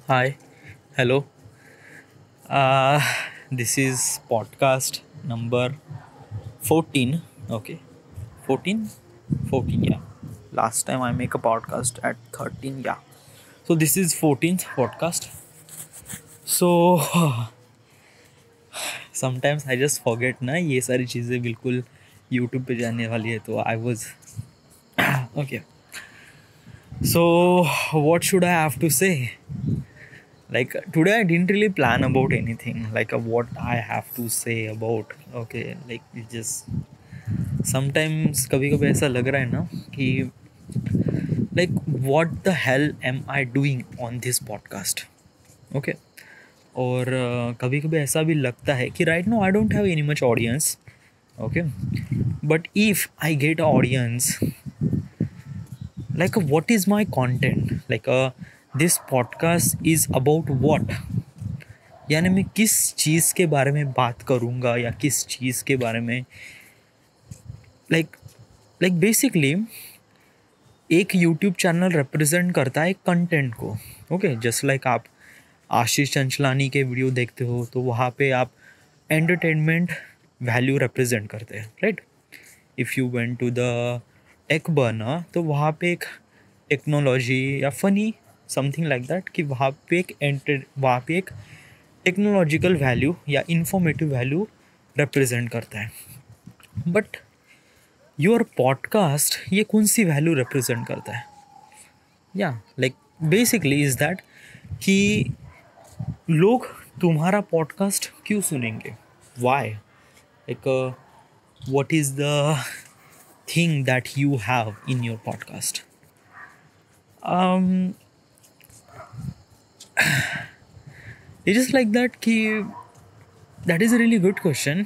Hi, hello. Uh, this is podcast number 14. Okay, 14? 14, yeah. Last time I make a podcast at 13, yeah. So this is 14th podcast. So sometimes I just forget ना ये सारी चीज़ें बिल्कुल YouTube पे जाने वाली है तो I was okay. So what should I have to say? Like today I didn't really plan about anything like what I have to say about. Okay, like it just sometimes कभी कभी ऐसा लग रहा है ना कि like what the hell am I doing on this podcast. Okay, और कभी कभी ऐसा भी लगता है कि right now I don't have any much audience. Okay, but if I get an audience, like what is my content, like this podcast is about what, यानी मैं किस चीज़ के बारे में बात करूँगा या किस चीज़ के बारे में लाइक लाइक बेसिकली एक यूट्यूब चैनल रिप्रेजेंट करता है कंटेंट को. ओके, जस्ट लाइक आप आशीष चंचलानी के वीडियो देखते हो तो वहाँ पे आप एंटरटेनमेंट वैल्यू रिप्रेजेंट करते हैं, right. If you went to the Tech Burner तो वहाँ पे एक टेक्नोलॉजी या फनी समथिंग लाइक दैट कि वहाँ पे एक टेक्नोलॉजिकल वैल्यू या इंफॉर्मेटिव वैल्यू रिप्रेजेंट करता है. बट योर पॉडकास्ट ये कौन सी वैल्यू रिप्रेजेंट करता है? या लाइक बेसिकली इज़ दैट कि लोग तुम्हारा पॉडकास्ट क्यों सुनेंगे, why, like what is the thing that you have in your podcast. It is like that कि that is a really good question.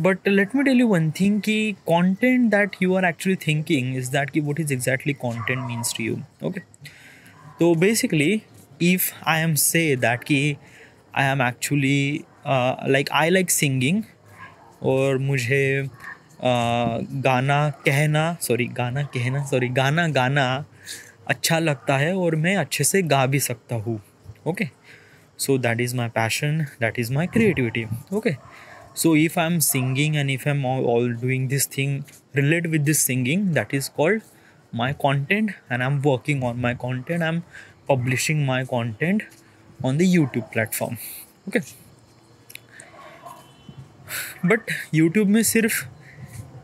But let me tell you one thing कि content that you are actually thinking is that कि what is exactly content means to you. Okay. So basically if I am say that कि I am actually like I like singing और मुझे गाना गाना अच्छा लगता है और मैं अच्छे से गा भी सकता हूँ. Okay, so that is my passion, that is my creativity. Okay, so if I'm singing and if I'm all doing this thing related with this singing, that is called my content, and I'm working on my content, I'm publishing my content on the YouTube platform. Okay, but YouTube में सिर्फ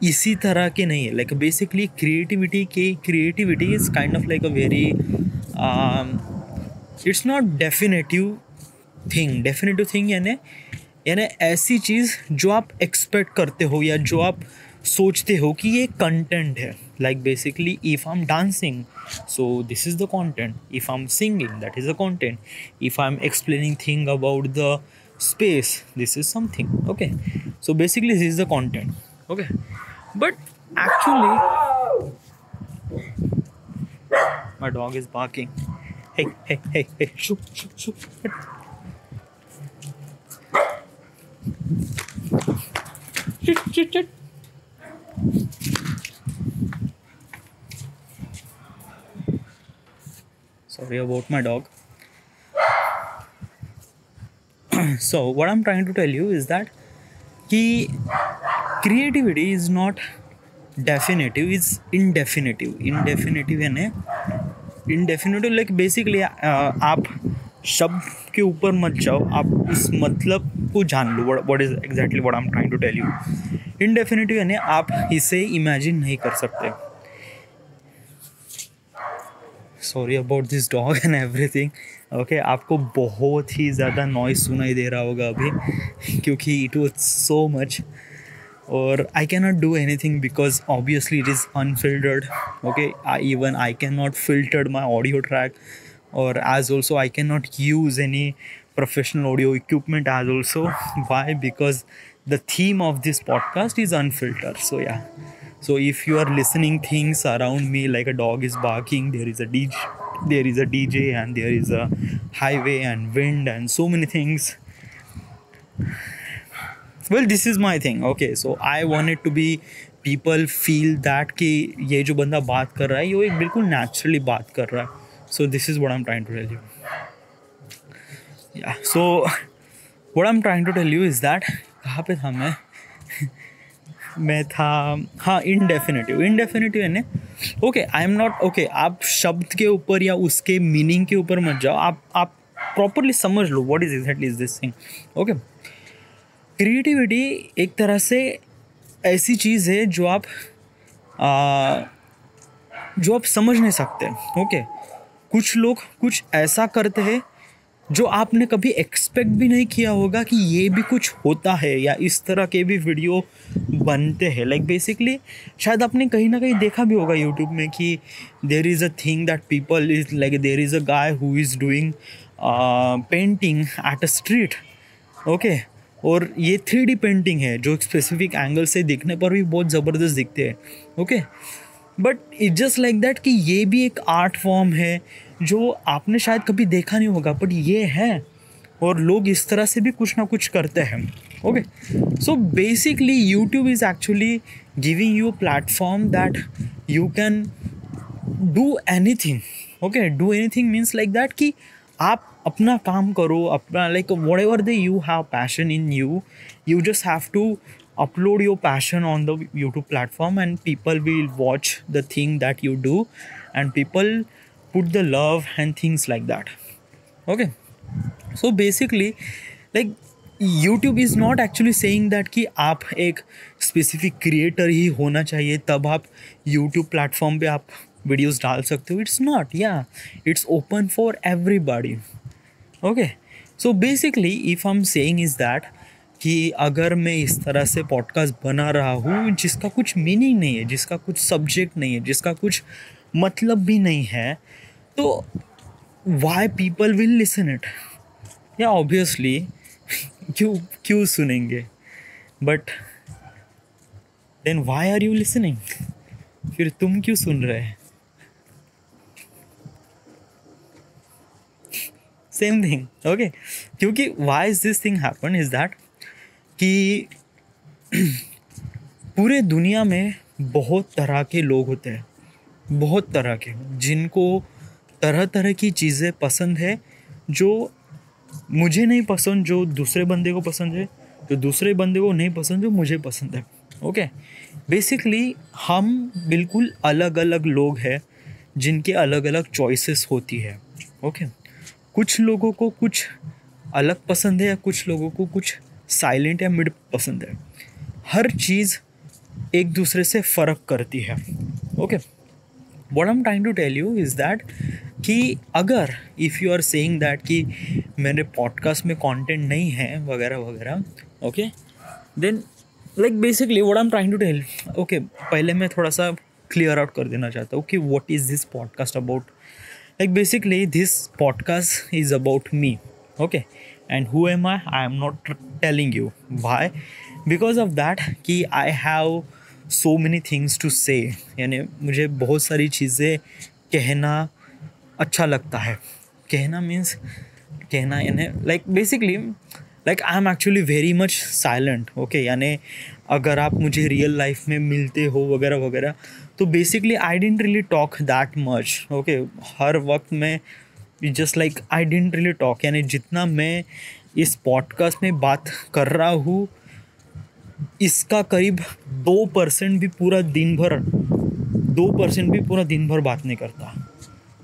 इसी तरह के नहीं है. Like basically creativity is kind of like a very it's not definitive thing यानी ऐसी चीज़ जो आप एक्सपेक्ट करते हो या जो आप सोचते हो कि ये कंटेंट है. Like basically if I am dancing, so this is the content. If I am singing, that is the content. If I am explaining thing about the space, this is something. Okay, so basically this is the content. Okay, but actually my dog is barking. Hey, shoo. Shit. Sorry about my dog. So what I'm trying to tell you is that कि creativity is not definitive, is indefinitive यानी indefinitive. Like basically आप शब्द के ऊपर मत जाओ, आप उस मतलब को जान लो. What is exactly what I am trying to tell you. Indefinitive यानी आप इसे इमेजिन नहीं कर सकते. Sorry about this dog and everything. Okay, आपको बहुत ही ज़्यादा नॉइज़ सुनाई दे रहा होगा अभी क्योंकि इट वॉज सो मच. और I cannot do anything because obviously it is unfiltered. Okay, I cannot filter my audio track, or as also I cannot use any professional audio equipment as also. Why? Because the theme of this podcast is unfiltered. So yeah, so if you are listening things around me like a dog is barking, there is a DJ and there is a highway and wind and so many things. Well, this is my thing. Okay, so I wanted to be people feel that कि ये जो बंदा बात कर रहा है ये एक बिल्कुल naturally बात कर रहा है. So this is what I'm trying to tell you. या so what I am trying to tell you is that, कहाँ पे था मैं था, हाँ, इनडेफिनेटिव है ना। Okay, I am not okay. आप शब्द के ऊपर या उसके मीनिंग के ऊपर मत जाओ, आप प्रॉपरली समझ लो what is exactly is this thing. Okay, creativity एक तरह से ऐसी चीज़ है जो आप समझ नहीं सकते। ओके, कुछ लोग कुछ ऐसा करते हैं जो आपने कभी एक्सपेक्ट भी नहीं किया होगा कि ये भी कुछ होता है, या इस तरह के भी वीडियो बनते हैं। लाइक बेसिकली शायद आपने कहीं ना कहीं देखा भी होगा यूट्यूब में कि there is a thing that people is like, there is a guy who is doing painting at a street. Okay, और ये 3D पेंटिंग है जो एक स्पेसिफिक एंगल से दिखने पर भी बहुत ज़बरदस्त दिखते हैं। Okay, but it just like that कि ये भी एक आर्ट फॉर्म है जो आपने शायद कभी देखा नहीं होगा, बट ये है, और लोग इस तरह से भी कुछ ना कुछ करते हैं। Okay, so basically YouTube is actually giving you a platform that you can do anything. Okay, do anything means like that कि आप अपना काम करो, अपना like what ever they you have passion in you, you just have to upload your passion on the YouTube platform and people will watch the thing that you do and people put the love and things like that. Okay, so basically like YouTube is not actually saying that कि आप एक specific creator ही होना चाहिए तब आप YouTube platform पे आप videos डाल सकते हो. It's not, yeah, it's open for everybody. Okay, so basically if I'm saying is that कि अगर मैं इस तरह से पॉडकास्ट बना रहा हूँ जिसका कुछ मीनिंग नहीं है, जिसका कुछ सब्जेक्ट नहीं है, जिसका कुछ मतलब भी नहीं है, तो why people will listen it? या ऑब्वियसली क्यों सुनेंगे, but then why are you listening? फिर तुम क्यों सुन रहे हैं? Same thing. ओके, क्योंकि why is this thing happen is that कि पूरे दुनिया में बहुत तरह के लोग होते हैं, बहुत तरह के, जिनको तरह तरह की चीज़ें पसंद है जो मुझे नहीं पसंद, जो दूसरे बंदे को पसंद है, जो दूसरे बंदे को नहीं पसंद, जो मुझे पसंद है. ओके, बेसिकली हम बिल्कुल अलग अलग लोग हैं जिनके अलग अलग चॉइसेस होती है. ओके, कुछ लोगों को कुछ अलग पसंद है, कुछ लोगों को कुछ साइलेंट या मिड पसंद है. हर चीज़ एक दूसरे से फ़र्क करती है. Okay, what I am trying to tell you is that कि अगर if you are saying that कि मेरे पॉडकास्ट में कंटेंट नहीं है वगैरह वगैरह, okay, then like basically what I am trying to tell, okay, पहले मैं थोड़ा सा क्लियर आउट कर देना चाहता हूँ कि what is this podcast about. Like basically this podcast is about me. Okay, and who am I am not telling you. Why? Because of that कि I have so many things to say. यानी मुझे बहुत सारी चीज़ें कहना अच्छा लगता है. कहना मीन्स कहना यानी like basically like I am actually very much silent. Okay, यानी अगर आप मुझे रियल लाइफ में मिलते हो वगैरह वगैरह, तो basically I didn't really talk that much. Okay, हर वक्त में just like I didn't really talk, यानी जितना मैं इस पॉडकास्ट में बात कर रहा हूँ इसका करीब 2% भी पूरा दिन भर 2% भी पूरा दिन भर बात नहीं करता,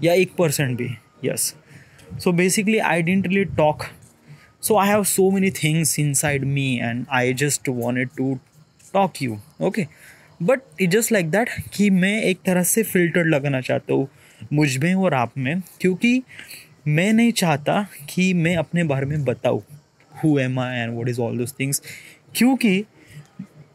या 1% भी. Yes, so basically I didn't really talk. So I have so many things inside me and I just wanted to talk you. Okay, but it's just like that कि मैं एक तरह से फिल्टर लगाना चाहता हूँ मुझ में और आप में, क्योंकि मैं नहीं चाहता कि मैं अपने बारे में बताऊँ who am I and what is all those things, क्योंकि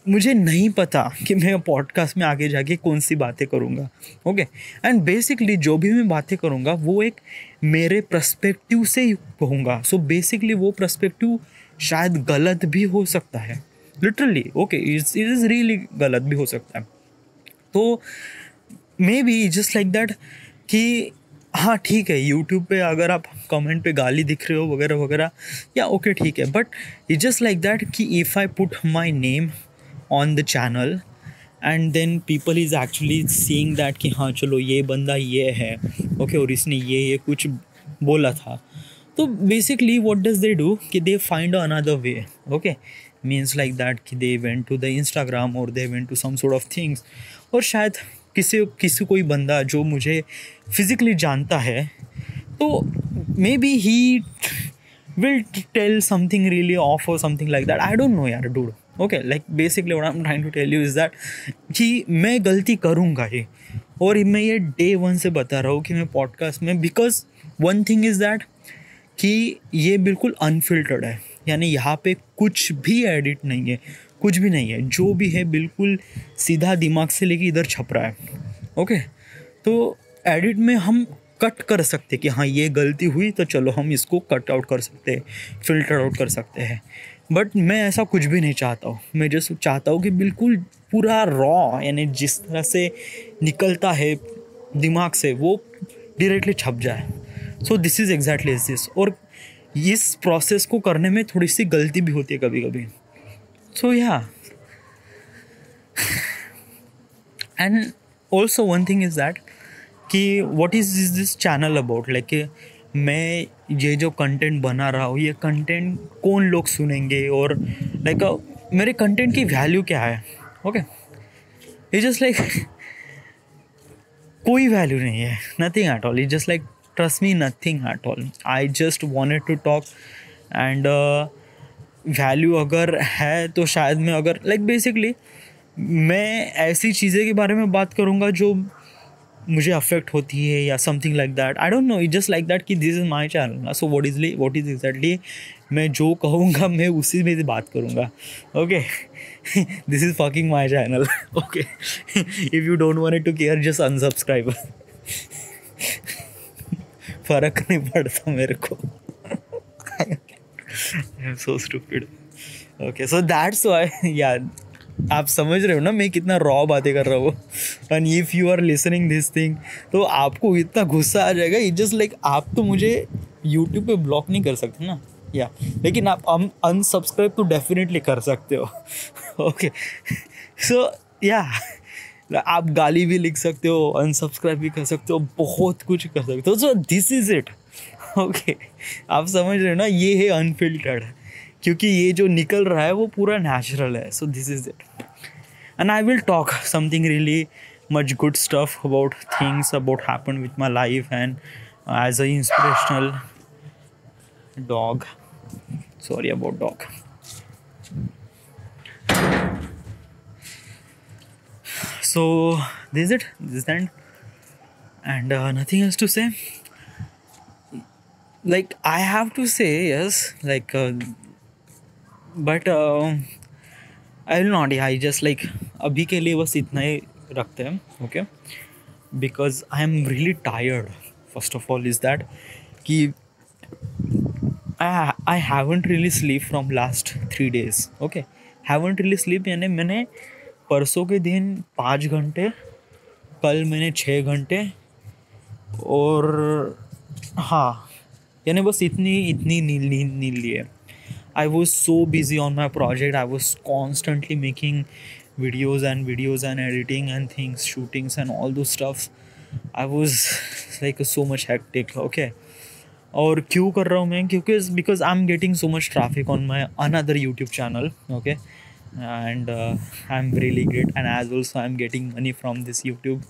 मुझे नहीं पता कि मैं पॉडकास्ट में आगे जाके कौन सी बातें करूँगा. ओके, एंड बेसिकली जो भी मैं बातें करूँगा वो एक मेरे पर्सपेक्टिव से ही कहूँगा. सो बेसिकली वो पर्सपेक्टिव शायद गलत भी हो सकता है, literally. Okay, it is really गलत भी हो सकता है. तो may be just like that कि हाँ ठीक है, यूट्यूब पे अगर आप कमेंट पे गाली दिख रहे हो वगैरह वगैरह, या ओके ठीक है, but it just like that कि if I put my name on the channel and then people is actually seeing that कि हाँ चलो ये बंदा ये है, ओके, और इसने ये कुछ बोला था, तो basically what does they do कि they find another way. Okay, means like that कि they went to the Instagram और they went to some sort of things. और शायद किसी किसी कोई बंदा जो मुझे फिजिकली जानता है, तो may be he will tell something really off or something like that. I don't know यार dude. Okay, like basically what I'm trying to tell you is that कि मैं गलती करूँगा ये, और मैं ये डे वन से बता रहा हूँ कि मैं पॉडकास्ट में, because one thing is that कि ये बिल्कुल अनफिल्टर्ड है. यानी यहाँ पे कुछ भी एडिट नहीं है, कुछ भी नहीं है, जो भी है बिल्कुल सीधा दिमाग से लेके इधर छप रहा है. ओके, तो एडिट में हम कट कर सकते कि हाँ ये गलती हुई तो चलो हम इसको कट आउट कर सकते हैं, फिल्टर आउट कर सकते हैं. बट मैं ऐसा कुछ भी नहीं चाहता हूँ. मैं जस्ट चाहता हूँ कि बिल्कुल पूरा रॉ, यानी जिस तरह से निकलता है दिमाग से वो डायरेक्टली छप जाए. सो दिस इज़ एग्जैक्टली दिस. और इस प्रोसेस को करने में थोड़ी सी गलती भी होती है कभी कभी. So yeah, and also one thing is that कि what is this channel about. Like मैं ये जो कंटेंट बना रहा हूँ, ये कंटेंट कौन लोग सुनेंगे, और लाइक मेरे कंटेंट की वैल्यू क्या है. ओके, ये जस्ट लाइक कोई वैल्यू नहीं है, nothing at all. It just like trust me, nothing at all. I just wanted to talk, and value अगर है तो शायद मैं अगर लाइक बेसिकली मैं ऐसी चीज़ें के बारे में बात करूँगा जो मुझे अफेक्ट होती है या something like that. I don't know, it just like that कि this is my channel. So what is exactly मैं जो कहूँगा मैं उसी में से बात करूँगा. ओके, this is fucking my channel. Okay, if you don't want to care just unsubscribe. फ़र्क नहीं पड़ता मेरे को. I am so stupid. Okay, so that's why यार, आप समझ रहे हो ना मैं कितना रॉ बातें कर रहा हूँ. And if you are listening this thing तो आपको इतना गुस्सा आ जाएगा. इट जस्ट लाइक आप तो मुझे यूट्यूब पे ब्लॉक नहीं कर सकते ना, या लेकिन आप अनसब्सक्राइब तो डेफिनेटली कर सकते हो. ओके, सो या, आप गाली भी लिख सकते हो, अनसब्सक्राइब भी कर सकते हो, बहुत कुछ कर सकते हो. सो दिस इज़ इट. ओके, आप समझ रहे हो ना, ये है अनफिल्टर्ड, क्योंकि ये जो निकल रहा है वो पूरा नेचुरल है. So this is it. And I will talk something really much good stuff about things about happen with my life and as a inspirational dog. Sorry about dog. So this is it. This is the end, and nothing else to say. Like I have to say yes, like but I will not. I just like अभी के लिए बस इतना ही रखते हैं. Okay, because I am really tired. First of all is that कि I haven't really sleep from last 3 days. Okay, haven't really sleep यानी मैंने परसों के दिन 5 घंटे, कल मैंने 6 घंटे, और हाँ यानी बस इतनी नींद ली है. I was so busy on my project. I was constantly making videos and editing and things, shootings and all those stuffs. I was like so much hectic. Okay, और क्यों कर रहा हूँ मैं, क्योंकि because I am getting so much traffic on my another YouTube channel. Okay, and I'm really great, and as also I'm getting money from this YouTube.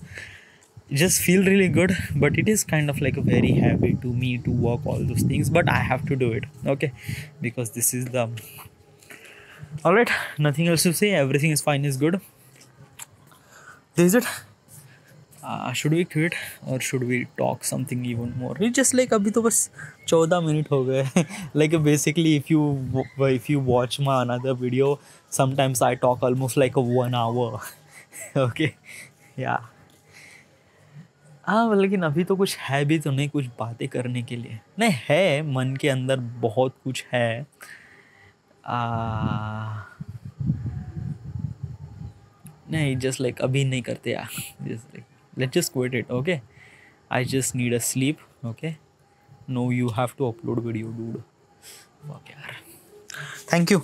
Just feel really good, but it is kind of like a very heavy to me to work all those things, but I have to do it. Okay, because this is the all right. Nothing else to say. Everything is fine, is good. This is it. Should we quit or should we talk something even more? It's just like अभी तो बस 14 minute हो गए. Like basically if you watch my another video, sometimes I talk almost like a 1 hour. Okay, yeah. हाँ, लेकिन अभी तो कुछ है भी तो नहीं कुछ बातें करने के लिए. नहीं है, मन के अंदर बहुत कुछ है. नहीं, just like अभी नहीं करते यार. Just like let's just quit it. Okay, I just need a sleep. Okay, no, you have to upload video, dude. Fuck yaar. Thank you.